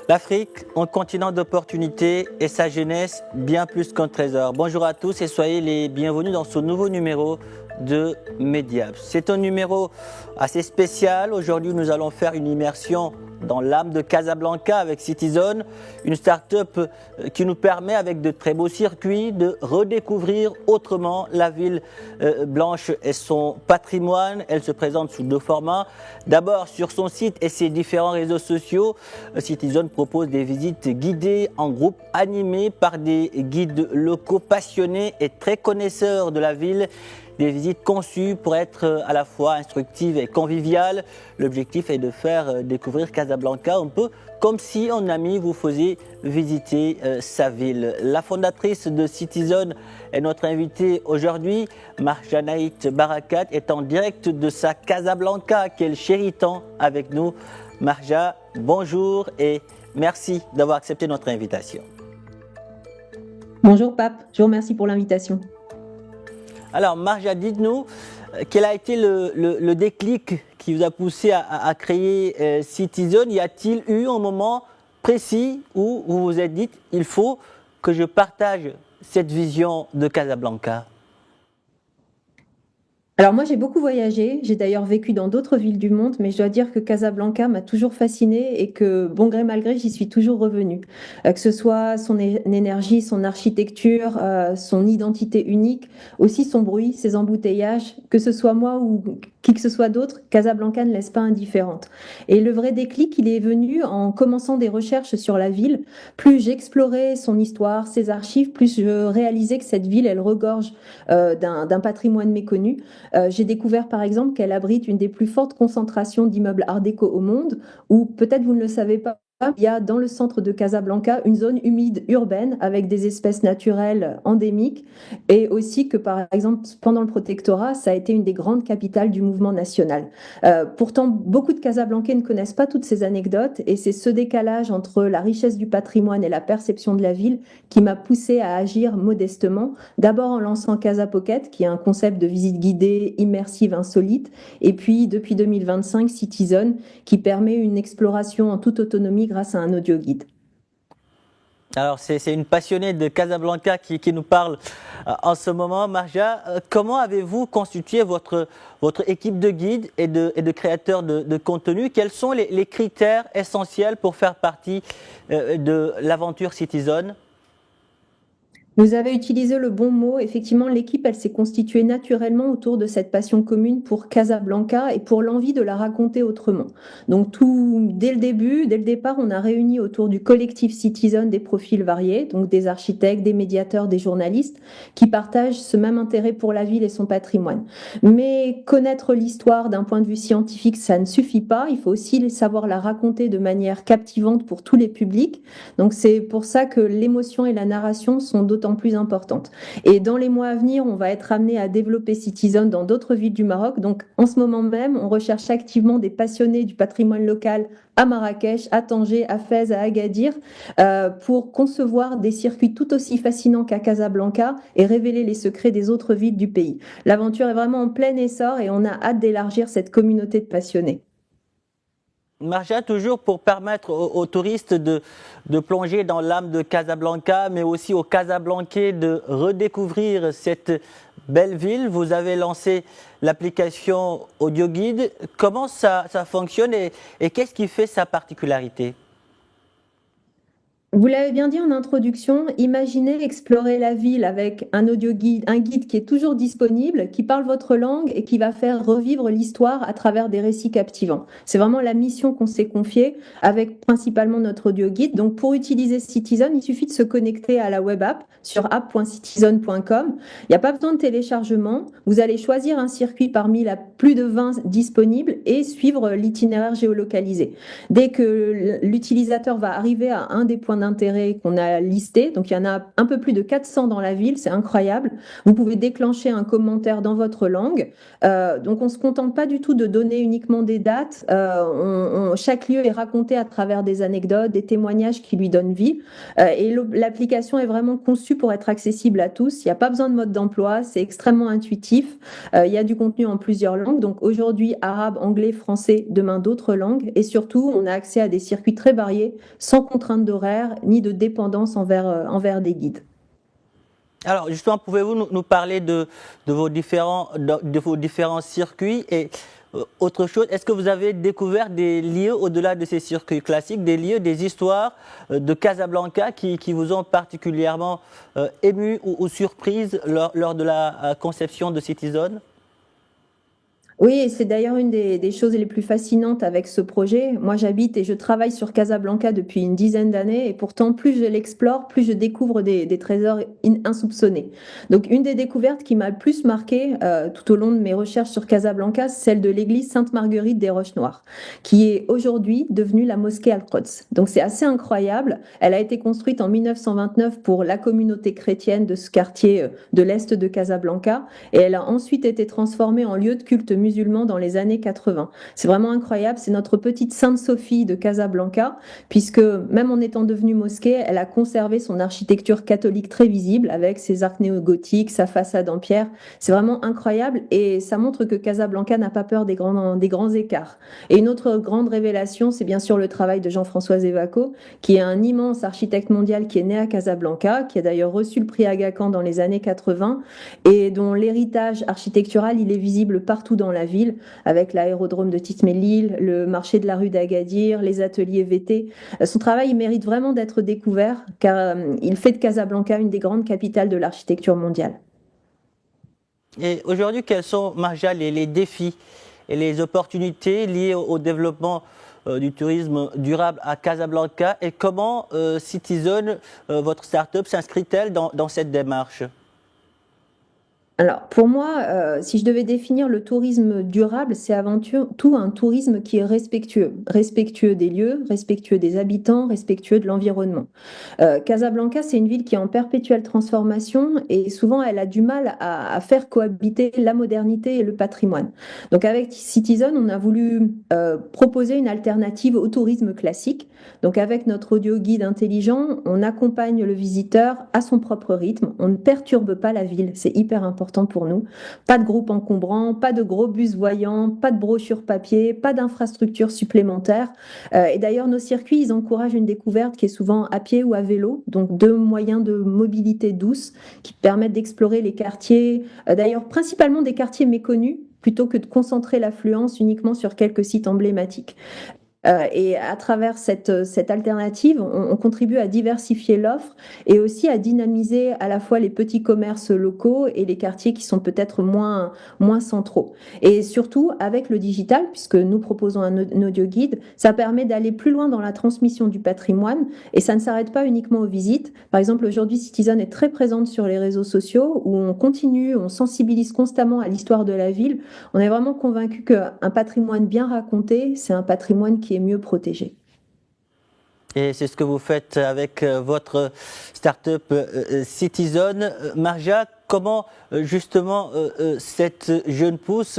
L'Afrique, un continent d'opportunités et sa jeunesse, bien plus qu'un trésor. Bonjour à tous et soyez les bienvenus dans ce nouveau numéro de Mediapps. C'est un numéro assez spécial. Aujourd'hui, nous allons faire une immersion dans l'âme de Casablanca avec Citizen, une start-up qui nous permet, avec de très beaux circuits, de redécouvrir autrement la ville blanche et son patrimoine. Elle se présente sous deux formats. D'abord, sur son site et ses différents réseaux sociaux, Citizen propose des visites guidées en groupe animées par des guides locaux passionnés et très connaisseurs de la ville. Des visites conçues pour être à la fois instructives et conviviales. L'objectif est de faire découvrir Casablanca un peu comme si un ami vous faisait visiter sa ville. La fondatrice de Citizen est notre invitée aujourd'hui. Marjanaït Barakat est en direct de sa Casablanca qu'elle chérit tant avec nous. Marja, bonjour et merci d'avoir accepté notre invitation. Bonjour Pape, je vous remercie pour l'invitation. Alors Marja, dites-nous, quel a été le déclic qui vous a poussé à créer Citizen? Y a-t-il eu un moment précis où vous vous êtes dit « il faut que je partage cette vision de Casablanca » ? Alors moi j'ai beaucoup voyagé, j'ai d'ailleurs vécu dans d'autres villes du monde, mais je dois dire que Casablanca m'a toujours fascinée et que bon gré mal gré j'y suis toujours revenue. Que ce soit son énergie, son architecture, son identité unique, aussi son bruit, ses embouteillages, que ce soit moi ou qui que ce soit d'autre, Casablanca ne laisse pas indifférente. Et le vrai déclic, il est venu en commençant des recherches sur la ville. Plus j'explorais son histoire, ses archives, plus je réalisais que cette ville, elle regorge d'un patrimoine méconnu. J'ai découvert par exemple qu'elle abrite une des plus fortes concentrations d'immeubles art déco au monde, ou peut-être vous ne le savez pas, il y a dans le centre de Casablanca une zone humide urbaine avec des espèces naturelles endémiques, et aussi que par exemple pendant le protectorat, ça a été une des grandes capitales du mouvement national. Pourtant, beaucoup de Casablancais ne connaissent pas toutes ces anecdotes, et c'est ce décalage entre la richesse du patrimoine et la perception de la ville qui m'a poussée à agir modestement, d'abord en lançant Casa Pocket, qui est un concept de visite guidée, immersive, insolite, et puis depuis 2025, Citizen, qui permet une exploration en toute autonomie grâce à un audio guide. Alors c'est une passionnée de Casablanca qui nous parle en ce moment. Marja, comment avez-vous constitué votre équipe de guides et de créateurs de contenu? Quels sont les critères essentiels pour faire partie de l'aventure Citizen? Vous avez utilisé le bon mot. Effectivement, l'équipe, elle s'est constituée naturellement autour de cette passion commune pour Casablanca et pour l'envie de la raconter autrement. Donc dès le départ, on a réuni autour du collectif Citizen des profils variés, donc des architectes, des médiateurs, des journalistes, qui partagent ce même intérêt pour la ville et son patrimoine. Mais connaître l'histoire d'un point de vue scientifique, ça ne suffit pas. Il faut aussi savoir la raconter de manière captivante pour tous les publics. Donc c'est pour ça que l'émotion et la narration sont d'autant plus importante. Et dans les mois à venir, on va être amené à développer Citizen dans d'autres villes du Maroc. Donc en ce moment même, on recherche activement des passionnés du patrimoine local à Marrakech, à Tanger, à Fès, à Agadir, pour concevoir des circuits tout aussi fascinants qu'à Casablanca et révéler les secrets des autres villes du pays. L'aventure est vraiment en plein essor et on a hâte d'élargir cette communauté de passionnés. Marja, toujours pour permettre aux touristes de plonger dans l'âme de Casablanca, mais aussi aux Casablancais de redécouvrir cette belle ville, vous avez lancé l'application Audio Guide. Comment ça fonctionne et qu'est-ce qui fait sa particularité ? Vous l'avez bien dit en introduction, imaginez explorer la ville avec un audio guide, un guide qui est toujours disponible, qui parle votre langue et qui va faire revivre l'histoire à travers des récits captivants. C'est vraiment la mission qu'on s'est confiée avec principalement notre audio guide. Donc pour utiliser Citizen, il suffit de se connecter à la web app sur app.citizen.com. Il n'y a pas besoin de téléchargement. Vous allez choisir un circuit parmi la plus de 20 disponibles et suivre l'itinéraire géolocalisé. Dès que l'utilisateur va arriver à un des points d'intérêt qu'on a listés. Donc, il y en a un peu plus de 400 dans la ville, c'est incroyable. Vous pouvez déclencher un commentaire dans votre langue. Donc, on ne se contente pas du tout de donner uniquement des dates. Chaque lieu est raconté à travers des anecdotes, des témoignages qui lui donnent vie. Et l'application est vraiment conçue pour être accessible à tous. Il n'y a pas besoin de mode d'emploi, c'est extrêmement intuitif. Il y a du contenu en plusieurs langues. Donc, aujourd'hui, arabe, anglais, français, demain d'autres langues. Et surtout, on a accès à des circuits très variés, sans contrainte d'horaire ni de dépendance envers des guides. Alors justement, pouvez-vous nous parler de vos différents circuits et autre chose, est-ce que vous avez découvert des lieux au-delà de ces circuits classiques, des lieux, des histoires de Casablanca qui vous ont particulièrement ému ou surprise lors de la conception de Citizen? Oui, et c'est d'ailleurs une des choses les plus fascinantes avec ce projet. Moi, j'habite et je travaille sur Casablanca depuis une dizaine d'années et pourtant, plus je l'explore, plus je découvre des trésors insoupçonnés. Donc, une des découvertes qui m'a le plus marquée tout au long de mes recherches sur Casablanca, c'est celle de l'église Sainte-Marguerite des Roches-Noires, qui est aujourd'hui devenue la mosquée Al-Quds. Donc, c'est assez incroyable. Elle a été construite en 1929 pour la communauté chrétienne de ce quartier de l'est de Casablanca et elle a ensuite été transformée en lieu de culte musulman dans les années 80. C'est vraiment incroyable, c'est notre petite Sainte-Sophie de Casablanca, puisque même en étant devenue mosquée, elle a conservé son architecture catholique très visible, avec ses arcs néo-gothiques, sa façade en pierre. C'est vraiment incroyable et ça montre que Casablanca n'a pas peur des grands écarts. Et une autre grande révélation, c'est bien sûr le travail de Jean-François Zévaco, qui est un immense architecte mondial qui est né à Casablanca, qui a d'ailleurs reçu le prix Aga Khan dans les années 80 et dont l'héritage architectural, il est visible partout dans la ville, avec l'aérodrome de Tismelil, le marché de la rue d'Agadir, les ateliers VT. Son travail, il mérite vraiment d'être découvert, car il fait de Casablanca une des grandes capitales de l'architecture mondiale. Et aujourd'hui, quels sont, Marja, les défis et les opportunités liées au développement du tourisme durable à Casablanca et comment Citizen, votre start-up, s'inscrit-elle dans cette démarche? Alors, pour moi, si je devais définir le tourisme durable, c'est avant tout un tourisme qui est respectueux. Respectueux des lieux, respectueux des habitants, respectueux de l'environnement. Casablanca, c'est une ville qui est en perpétuelle transformation et souvent elle a du mal à faire cohabiter la modernité et le patrimoine. Donc avec Citizen, on a voulu proposer une alternative au tourisme classique. Donc avec notre audio guide intelligent, on accompagne le visiteur à son propre rythme. On ne perturbe pas la ville, c'est hyper important pour nous. Pas de groupe encombrant, pas de gros bus voyants, pas de brochures papier, pas d'infrastructures supplémentaires. Et d'ailleurs, nos circuits, ils encouragent une découverte qui est souvent à pied ou à vélo, donc deux moyens de mobilité douce qui permettent d'explorer les quartiers, d'ailleurs principalement des quartiers méconnus, plutôt que de concentrer l'affluence uniquement sur quelques sites emblématiques. Et à travers cette alternative, on contribue à diversifier l'offre et aussi à dynamiser à la fois les petits commerces locaux et les quartiers qui sont peut-être moins centraux. Et surtout, avec le digital, puisque nous proposons un audio guide, ça permet d'aller plus loin dans la transmission du patrimoine et ça ne s'arrête pas uniquement aux visites. Par exemple, aujourd'hui, Citizen est très présente sur les réseaux sociaux où on sensibilise constamment à l'histoire de la ville. On est vraiment convaincu qu'un patrimoine bien raconté, c'est un patrimoine qui est mieux protégé. Et c'est ce que vous faites avec votre start-up Citizen. Marja, comment justement cette jeune pousse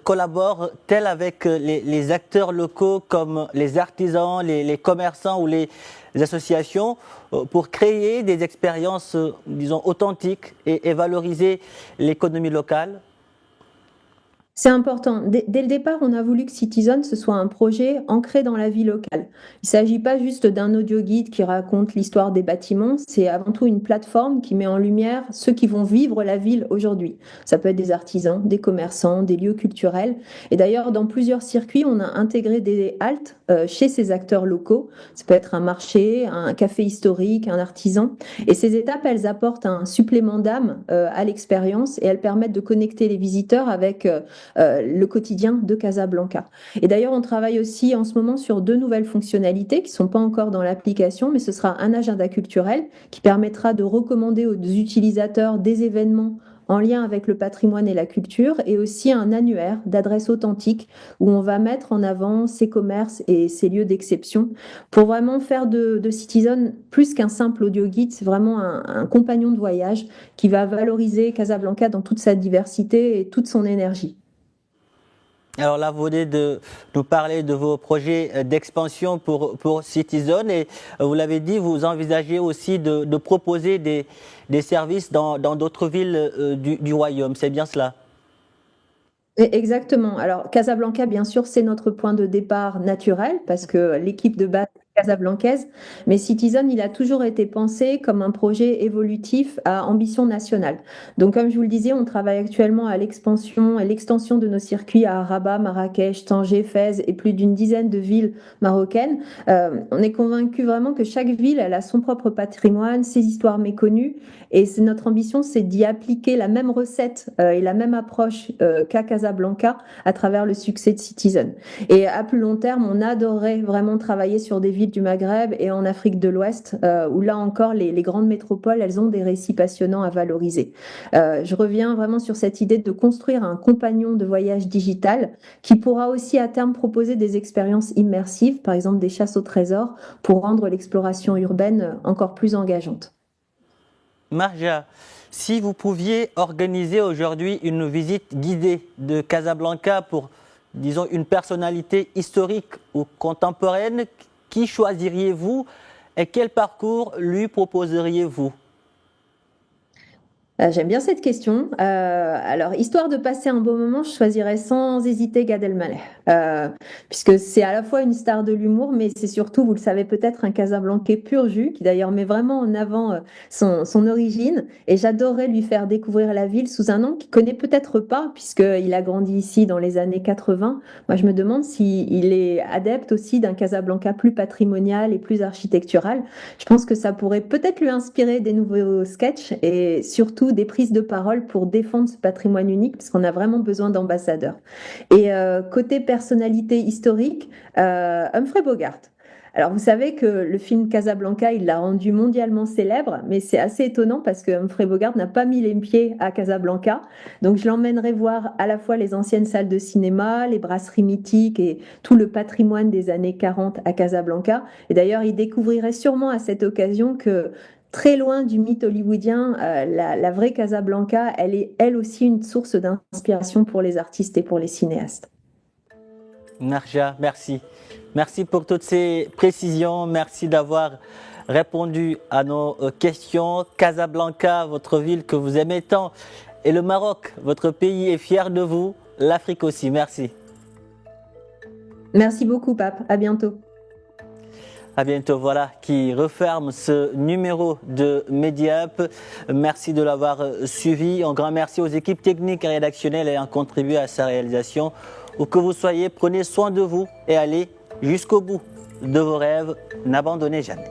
collabore-t-elle avec les acteurs locaux comme les artisans, les commerçants ou les associations pour créer des expériences, disons, authentiques et valoriser l'économie locale ? C'est important. Dès le départ, on a voulu que Citizen, ce soit un projet ancré dans la vie locale. Il ne s'agit pas juste d'un audio guide qui raconte l'histoire des bâtiments, c'est avant tout une plateforme qui met en lumière ceux qui vont vivre la ville aujourd'hui. Ça peut être des artisans, des commerçants, des lieux culturels. Et d'ailleurs, dans plusieurs circuits, on a intégré des haltes chez ces acteurs locaux. Ça peut être un marché, un café historique, un artisan. Et ces étapes, elles apportent un supplément d'âme à l'expérience et elles permettent de connecter les visiteurs avec le quotidien de Casablanca. Et d'ailleurs, on travaille aussi en ce moment sur 2 nouvelles fonctionnalités qui ne sont pas encore dans l'application, mais ce sera un agenda culturel qui permettra de recommander aux utilisateurs des événements en lien avec le patrimoine et la culture, et aussi un annuaire d'adresses authentiques où on va mettre en avant ces commerces et ces lieux d'exception pour vraiment faire de Citizen plus qu'un simple audio guide, c'est vraiment un compagnon de voyage qui va valoriser Casablanca dans toute sa diversité et toute son énergie. Alors là, vous venez de nous parler de vos projets d'expansion pour Citizen et vous l'avez dit, vous envisagez aussi de proposer des services dans d'autres villes du royaume. C'est bien cela? Exactement. Alors, Casablanca, bien sûr, c'est notre point de départ naturel parce que l'équipe de base est casablancaise, mais Citizen, il a toujours été pensé comme un projet évolutif à ambition nationale. Donc, comme je vous le disais, on travaille actuellement à l'expansion et l'extension de nos circuits à Rabat, Marrakech, Tanger, Fès et plus d'une dizaine de villes marocaines. On est convaincu vraiment que chaque ville, elle a son propre patrimoine, ses histoires méconnues, et c'est notre ambition, c'est d'y appliquer la même recette et la même approche qu'à Casablanca à travers le succès de Citizen. Et à plus long terme, on adorerait vraiment travailler sur des villes du Maghreb et en Afrique de l'Ouest, où là encore, les grandes métropoles, elles ont des récits passionnants à valoriser. Je reviens vraiment sur cette idée de construire un compagnon de voyage digital qui pourra aussi à terme proposer des expériences immersives, par exemple des chasses au trésor, pour rendre l'exploration urbaine encore plus engageante. Marja, si vous pouviez organiser aujourd'hui une visite guidée de Casablanca pour, disons, une personnalité historique ou contemporaine, qui choisiriez-vous et quel parcours lui proposeriez-vous? J'aime bien cette question. Alors, histoire de passer un bon moment, je choisirais sans hésiter Gad Elmaleh, puisque c'est à la fois une star de l'humour, mais c'est surtout, vous le savez peut-être, un Casablancais pur jus, qui d'ailleurs met vraiment en avant son origine. Et j'adorerais lui faire découvrir la ville sous un nom qu'il connaît peut-être pas, puisqu'il a grandi ici dans les années 80. Moi, je me demande s'il est adepte aussi d'un Casablanca plus patrimonial et plus architectural. Je pense que ça pourrait peut-être lui inspirer des nouveaux sketchs et surtout des prises de parole pour défendre ce patrimoine unique, parce qu'on a vraiment besoin d'ambassadeurs. Et côté personnalité historique, Humphrey Bogart. Alors vous savez que le film Casablanca, il l'a rendu mondialement célèbre, mais c'est assez étonnant parce que Humphrey Bogart n'a pas mis les pieds à Casablanca. Donc je l'emmènerai voir à la fois les anciennes salles de cinéma, les brasseries mythiques et tout le patrimoine des années 40 à Casablanca. Et d'ailleurs, il découvrirait sûrement à cette occasion que très loin du mythe hollywoodien, la vraie Casablanca, elle est elle aussi une source d'inspiration pour les artistes et pour les cinéastes. Marja, merci. Merci pour toutes ces précisions. Merci d'avoir répondu à nos questions. Casablanca, votre ville que vous aimez tant, et le Maroc, votre pays est fier de vous. L'Afrique aussi. Merci. Merci beaucoup, Pape. À bientôt. À bientôt. Voilà qui referme ce numéro de Mediap. Merci de l'avoir suivi. Un grand merci aux équipes techniques et rédactionnelles ayant contribué à sa réalisation. Où que vous soyez, prenez soin de vous et allez jusqu'au bout de vos rêves. N'abandonnez jamais.